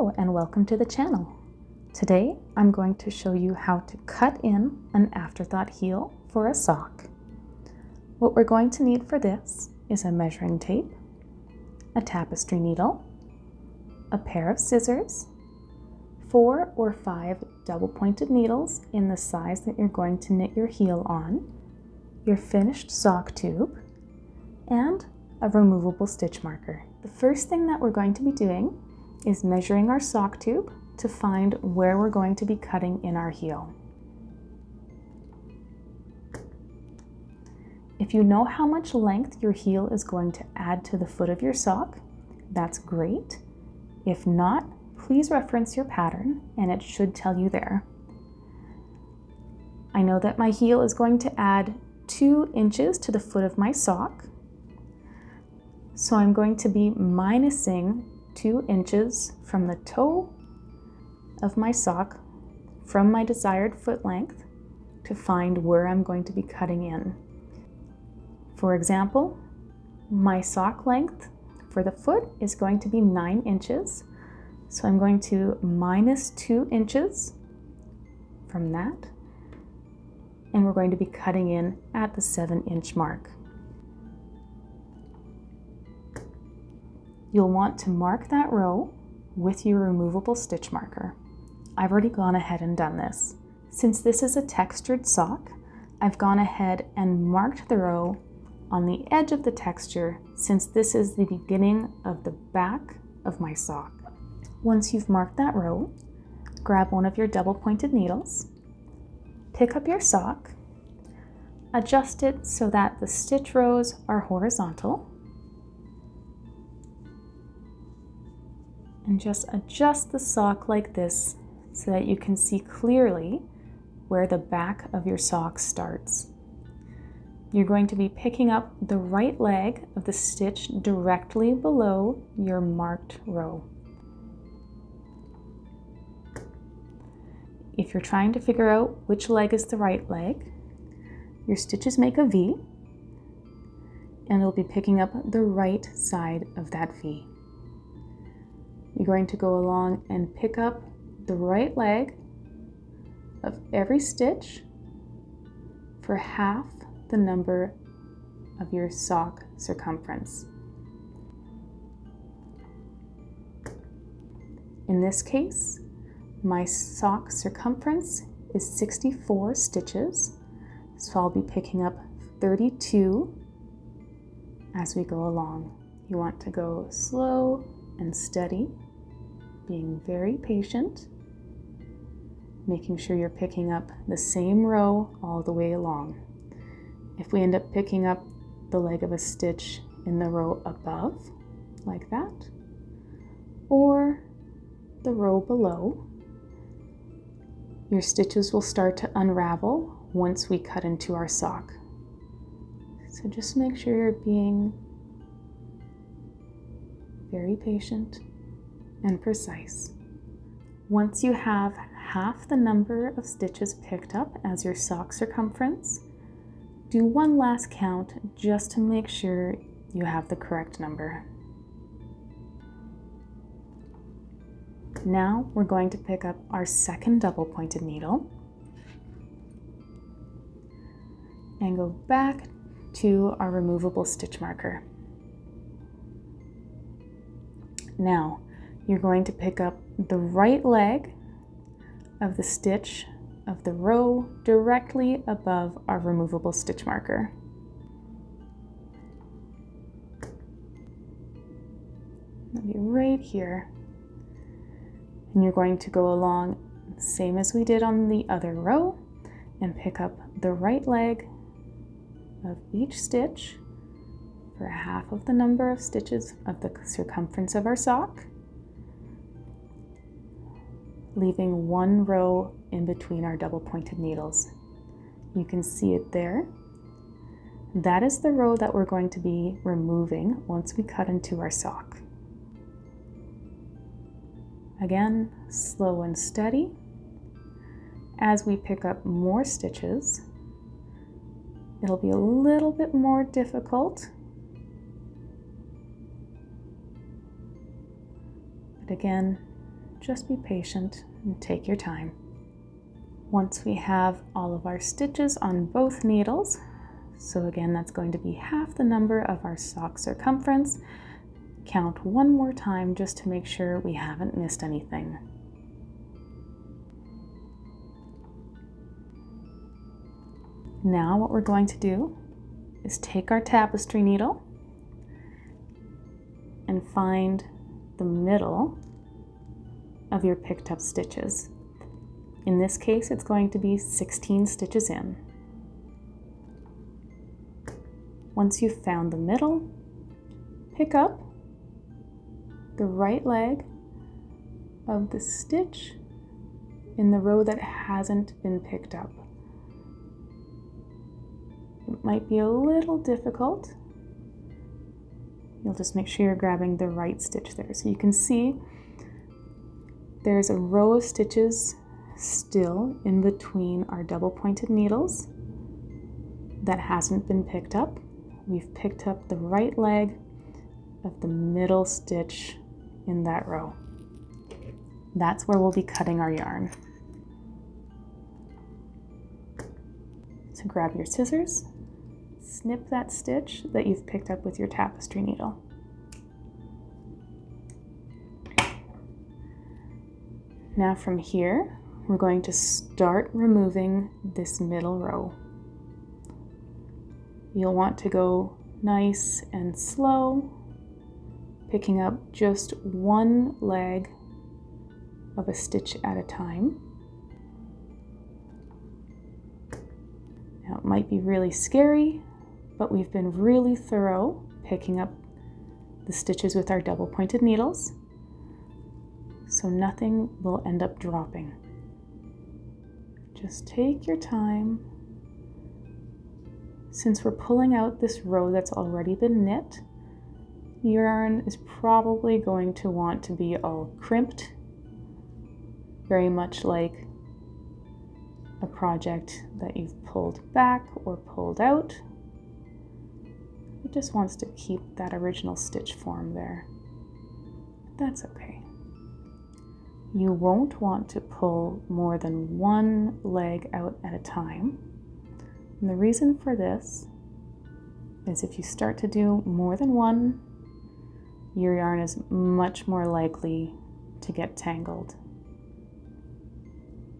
Hello and welcome to the channel. Today I'm going to show you how to cut in an afterthought heel for a sock. What we're going to need for this is a measuring tape, a tapestry needle, a pair of scissors, 4 or 5 double-pointed needles in the size that you're going to knit your heel on, your finished sock tube, and a removable stitch marker. The first thing that we're going to be doing is measuring our sock tube to find where we're going to be cutting in our heel. If you know how much length your heel is going to add to the foot of your sock, that's great. If not, please reference your pattern and it should tell you there. I know that my heel is going to add 2 inches to the foot of my sock, so I'm going to be minusing 2 inches from the toe of my sock from my desired foot length to find where I'm going to be cutting in. For example, my sock length for the foot is going to be 9 inches, so I'm going to minus 2 inches from that, and we're going to be cutting in at the 7-inch mark. You'll want to mark that row with your removable stitch marker. I've already gone ahead and done this. Since this is a textured sock, I've gone ahead and marked the row on the edge of the texture, since this is the beginning of the back of my sock. Once you've marked that row, grab one of your double-pointed needles, pick up your sock, adjust it so that the stitch rows are horizontal, and just adjust the sock like this so that you can see clearly where the back of your sock starts. You're going to be picking up the right leg of the stitch directly below your marked row. If you're trying to figure out which leg is the right leg, your stitches make a V, and it'll be picking up the right side of that V. You're going to go along and pick up the right leg of every stitch for half the number of your sock circumference. In this case, my sock circumference is 64 stitches, so I'll be picking up 32 as we go along. You want to go slow and steady, being very patient, making sure you're picking up the same row all the way along. If we end up picking up the leg of a stitch in the row above, like that, or the row below, your stitches will start to unravel once we cut into our sock. So just make sure you're being very patient and precise. Once you have half the number of stitches picked up as your sock circumference, do one last count just to make sure you have the correct number. Now we're going to pick up our second double-pointed needle and go back to our removable stitch marker. Now, you're going to pick up the right leg of the stitch of the row directly above our removable stitch marker. It'll be right here. And you're going to go along, same as we did on the other row, and pick up the right leg of each stitch for half of the number of stitches of the circumference of our sock, leaving one row in between our double-pointed needles. You can see it there. That is the row that we're going to be removing once we cut into our sock. Again, slow and steady. As we pick up more stitches, it'll be a little bit more difficult, but again, just be patient and take your time. Once we have all of our stitches on both needles, so again, that's going to be half the number of our sock circumference, count one more time just to make sure we haven't missed anything. Now what we're going to do is take our tapestry needle and find the middle of your picked up stitches. In this case, it's going to be 16 stitches in. Once you've found the middle, pick up the right leg of the stitch in the row that hasn't been picked up. It might be a little difficult. You'll just make sure you're grabbing the right stitch there. So you can see there's a row of stitches still in between our double pointed needles that hasn't been picked up. We've picked up the right leg of the middle stitch in that row. That's where we'll be cutting our yarn. So grab your scissors, snip that stitch that you've picked up with your tapestry needle. Now from here, we're going to start removing this middle row. You'll want to go nice and slow, picking up just one leg of a stitch at a time. Now it might be really scary, but we've been really thorough picking up the stitches with our double pointed needles, so nothing will end up dropping. Just take your time. Since we're pulling out this row that's already been knit, your yarn is probably going to want to be all crimped, very much like a project that you've pulled back or pulled out. It just wants to keep that original stitch form there. That's okay. You won't want to pull more than one leg out at a time. And the reason for this is if you start to do more than one, your yarn is much more likely to get tangled.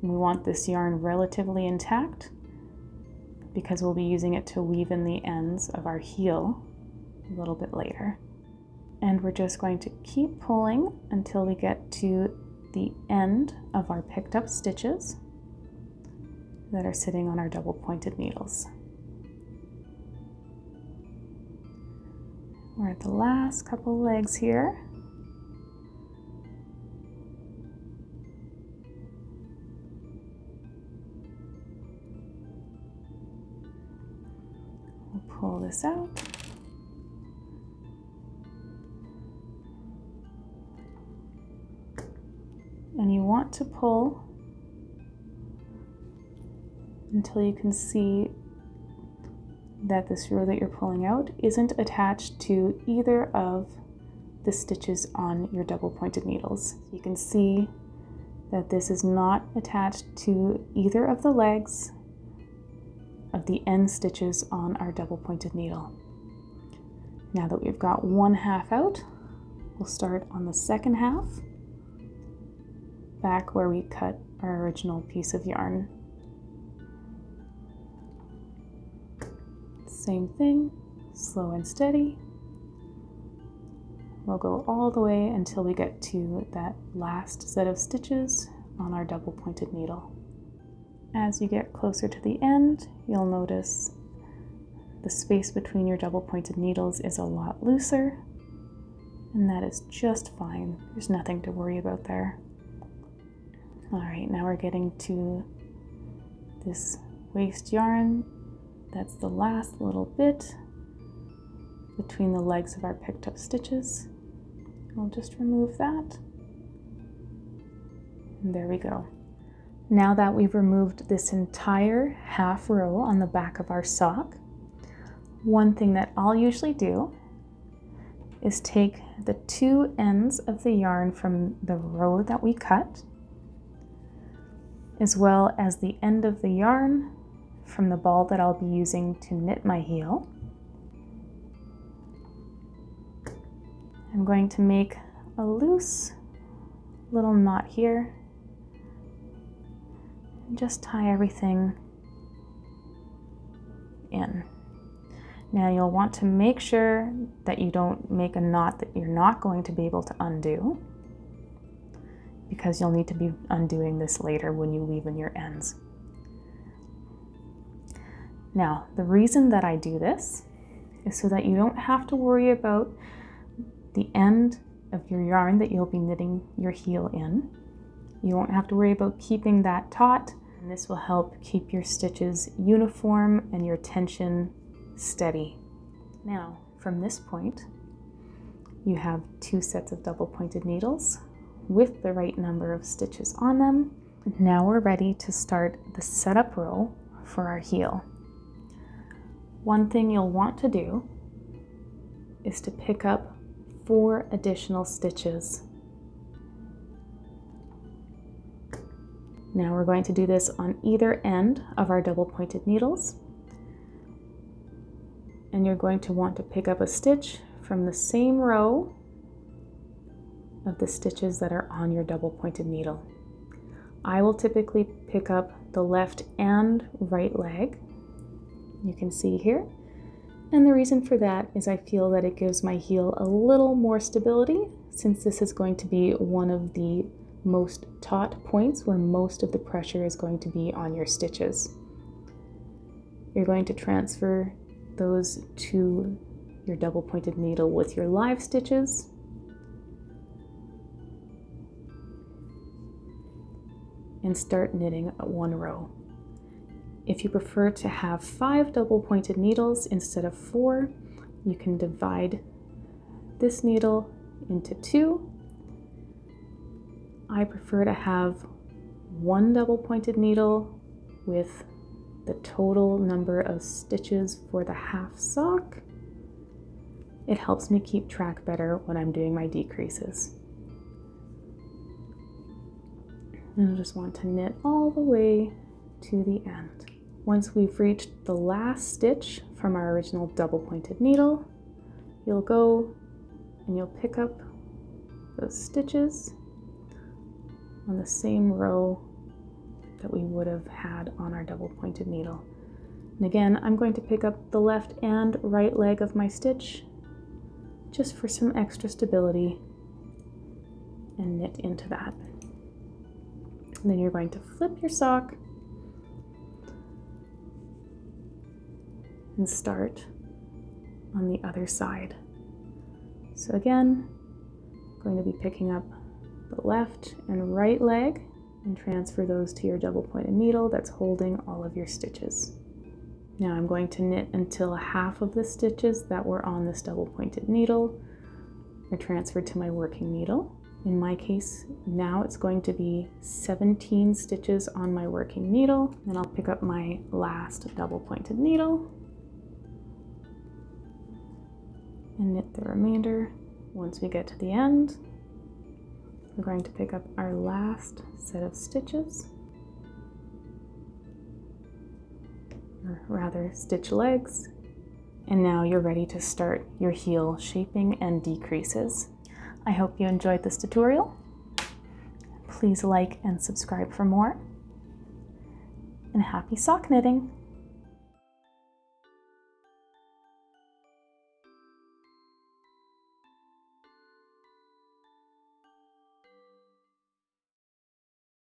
We want this yarn relatively intact because we'll be using it to weave in the ends of our heel a little bit later. And we're just going to keep pulling until we get to the end of our picked up stitches that are sitting on our double pointed needles. We're at the last couple legs here. We'll pull this out. And you want to pull until you can see that this row that you're pulling out isn't attached to either of the stitches on your double pointed needles. You can see that this is not attached to either of the legs of the end stitches on our double pointed needle. Now that we've got one half out, we'll start on the second half, back where we cut our original piece of yarn. Same thing, slow and steady. We'll go all the way until we get to that last set of stitches on our double pointed needle. As you get closer to the end, you'll notice the space between your double pointed needles is a lot looser, and that is just fine. There's nothing to worry about there. All right, now we're getting to this waste yarn. That's the last little bit between the legs of our picked up stitches. We'll just remove that. And there we go. Now that we've removed this entire half row on the back of our sock, one thing that I'll usually do is take the two ends of the yarn from the row that we cut, as well as the end of the yarn from the ball that I'll be using to knit my heel. I'm going to make a loose little knot here and just tie everything in. Now you'll want to make sure that you don't make a knot that you're not going to be able to undo, because you'll need to be undoing this later when you weave in your ends. Now, the reason that I do this is so that you don't have to worry about the end of your yarn that you'll be knitting your heel in. You won't have to worry about keeping that taut, and this will help keep your stitches uniform and your tension steady. Now, from this point, you have two sets of double pointed needles with the right number of stitches on them. Now we're ready to start the setup row for our heel. One thing you'll want to do is to pick up 4 additional stitches. Now we're going to do this on either end of our double pointed needles, and you're going to want to pick up a stitch from the same row of the stitches that are on your double pointed needle. I will typically pick up the left and right leg, you can see here, and the reason for that is I feel that it gives my heel a little more stability, since this is going to be one of the most taut points where most of the pressure is going to be on your stitches. You're going to transfer those to your double pointed needle with your live stitches, and start knitting one row. If you prefer to have 5 double pointed needles instead of 4, you can divide this needle into 2. I prefer to have 1 double pointed needle with the total number of stitches for the half sock. It helps me keep track better when I'm doing my decreases. And I just want to knit all the way to the end. Once we've reached the last stitch from our original double pointed needle, you'll go and you'll pick up those stitches on the same row that we would have had on our double pointed needle. And again, I'm going to pick up the left and right leg of my stitch just for some extra stability and knit into that. And then you're going to flip your sock and start on the other side. So again, I'm going to be picking up the left and right leg and transfer those to your double pointed needle that's holding all of your stitches. Now I'm going to knit until half of the stitches that were on this double pointed needle are transferred to my working needle. In my case, now it's going to be 17 stitches on my working needle, and I'll pick up my last double pointed needle and knit the remainder. Once we get to the end, we're going to pick up our last set of stitches, or rather stitch legs, and now you're ready to start your heel shaping and decreases. I hope you enjoyed this tutorial. Please like and subscribe for more, and happy sock knitting!